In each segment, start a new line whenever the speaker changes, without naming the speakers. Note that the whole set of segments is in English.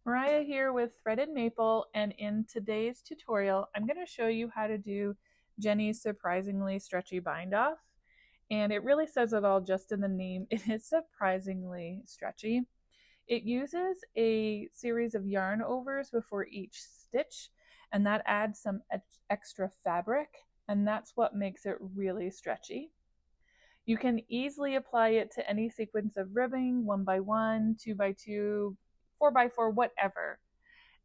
Mariah here with Threaded Maple, and in today's tutorial I'm going to show you how to do Jeny's surprisingly stretchy bind off. And it really says it all just in the name. It is surprisingly stretchy. It uses a series of yarn overs before each stitch, and that adds some extra fabric, and that's what makes it really stretchy. You can easily apply it to any sequence of ribbing, 1x1, 2x2, 4x4, whatever.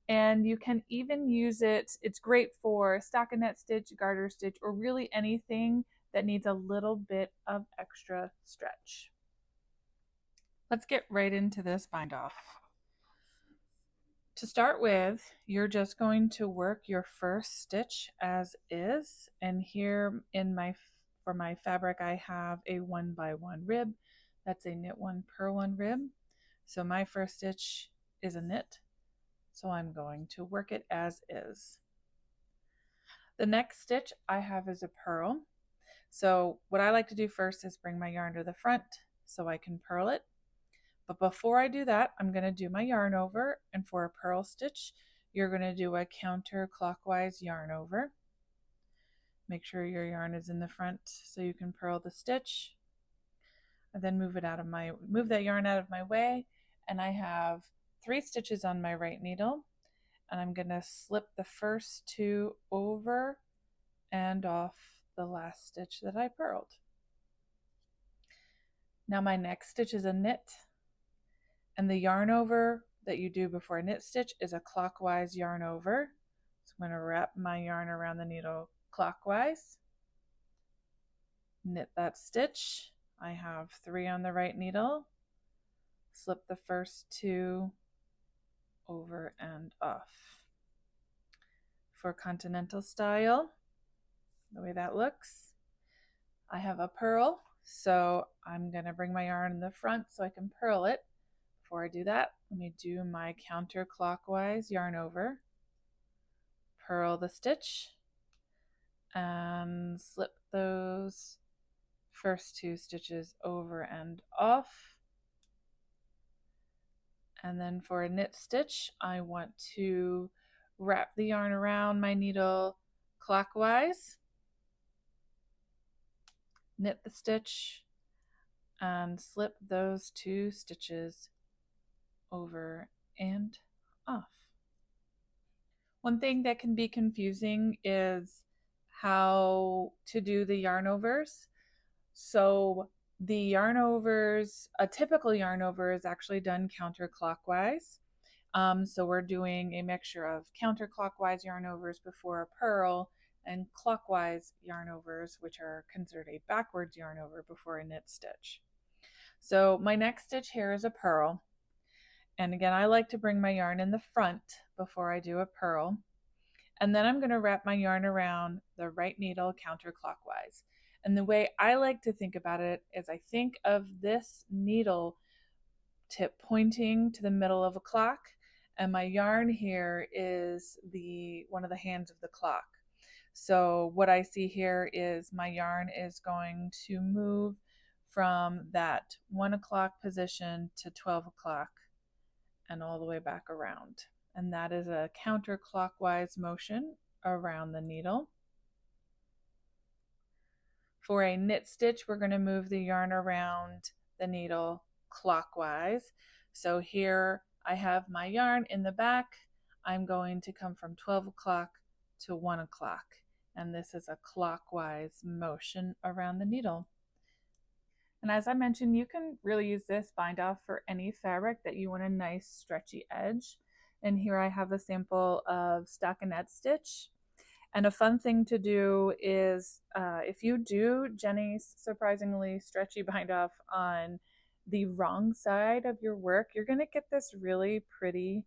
And you can even use it, it's great for stockinette stitch, garter stitch, or really anything that needs a little bit of extra stretch. Let's get right into this bind off. To start with, you're just going to work your first stitch as is, and here for my fabric I have a 1x1 rib. That's a knit 1 purl 1 rib. So my first stitch is a knit, so I'm going to work it as is. The next stitch I have is a purl. So what I like to do first is bring my yarn to the front so I can purl it. But before I do that, I'm going to do my yarn over, and for a purl stitch, you're going to do a counterclockwise yarn over. Make sure your yarn is in the front so you can purl the stitch. And then move that yarn out of my way, and I have 3 stitches on my right needle, and I'm going to slip the first 2 over and off the last stitch that I purled. Now my next stitch is a knit, and the yarn over that you do before a knit stitch is a clockwise yarn over. So I'm going to wrap my yarn around the needle clockwise, knit that stitch. I have 3 on the right needle, slip the first 2 over and off. For Continental style, the way that looks, I have a purl, so I'm going to bring my yarn in the front so I can purl it. Before I do that, let me do my counterclockwise yarn over, purl the stitch, and slip those first 2 stitches over and off. And then for a knit stitch, I want to wrap the yarn around my needle clockwise, knit the stitch, and slip those 2 stitches over and off. One thing that can be confusing is how to do the yarn overs. So the yarn overs, a typical yarn over is actually done counterclockwise. So we're doing a mixture of counterclockwise yarn overs before a purl and clockwise yarn overs, which are considered a backwards yarn over before a knit stitch. So my next stitch here is a purl. And again, I like to bring my yarn in the front before I do a purl. And then I'm going to wrap my yarn around the right needle counterclockwise. And the way I like to think about it is I think of this needle tip pointing to the middle of a clock, and my yarn here is one of the hands of the clock. So what I see here is my yarn is going to move from that 1 o'clock position to 12 o'clock and all the way back around. And that is a counterclockwise motion around the needle. For a knit stitch, we're going to move the yarn around the needle clockwise. So here I have my yarn in the back. I'm going to come from 12 o'clock to 1 o'clock. And this is a clockwise motion around the needle. And as I mentioned, you can really use this bind off for any fabric that you want a nice stretchy edge. And here I have a sample of stockinette stitch. And a fun thing to do is if you do Jeny's surprisingly stretchy bind off on the wrong side of your work, you're going to get this really pretty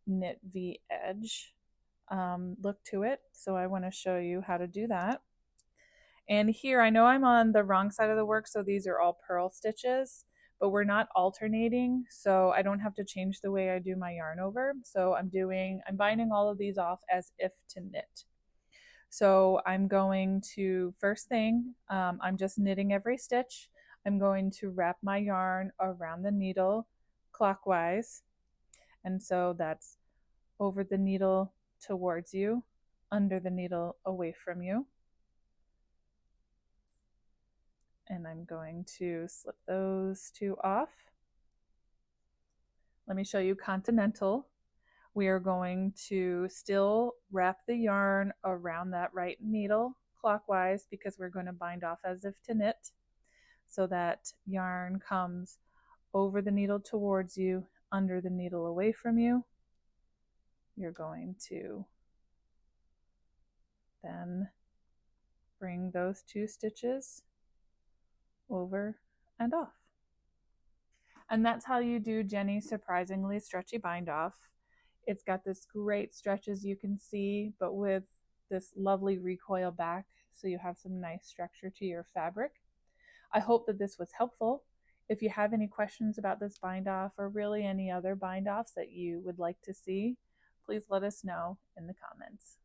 knit V edge look to it. So I want to show you how to do that. And here I know I'm on the wrong side of the work, so these are all purl stitches, but we're not alternating, so I don't have to change the way I do my yarn over. So I'm binding all of these off as if to knit. So I'm going to, first thing, I'm just knitting every stitch. I'm going to wrap my yarn around the needle clockwise, And so that's over the needle towards you, under the needle away from you. And I'm going to slip those two off. Let me show you Continental. We are going to still wrap the yarn around that right needle clockwise because we're going to bind off as if to knit. So that yarn comes over the needle towards you, under the needle away from you. You're going to then bring those two stitches over and off. And that's how you do Jeny's surprisingly stretchy bind off. It's got this great stretch, as you can see, but with this lovely recoil back, so you have some nice structure to your fabric. I hope that this was helpful. If you have any questions about this bind off or really any other bind offs that you would like to see, please let us know in the comments.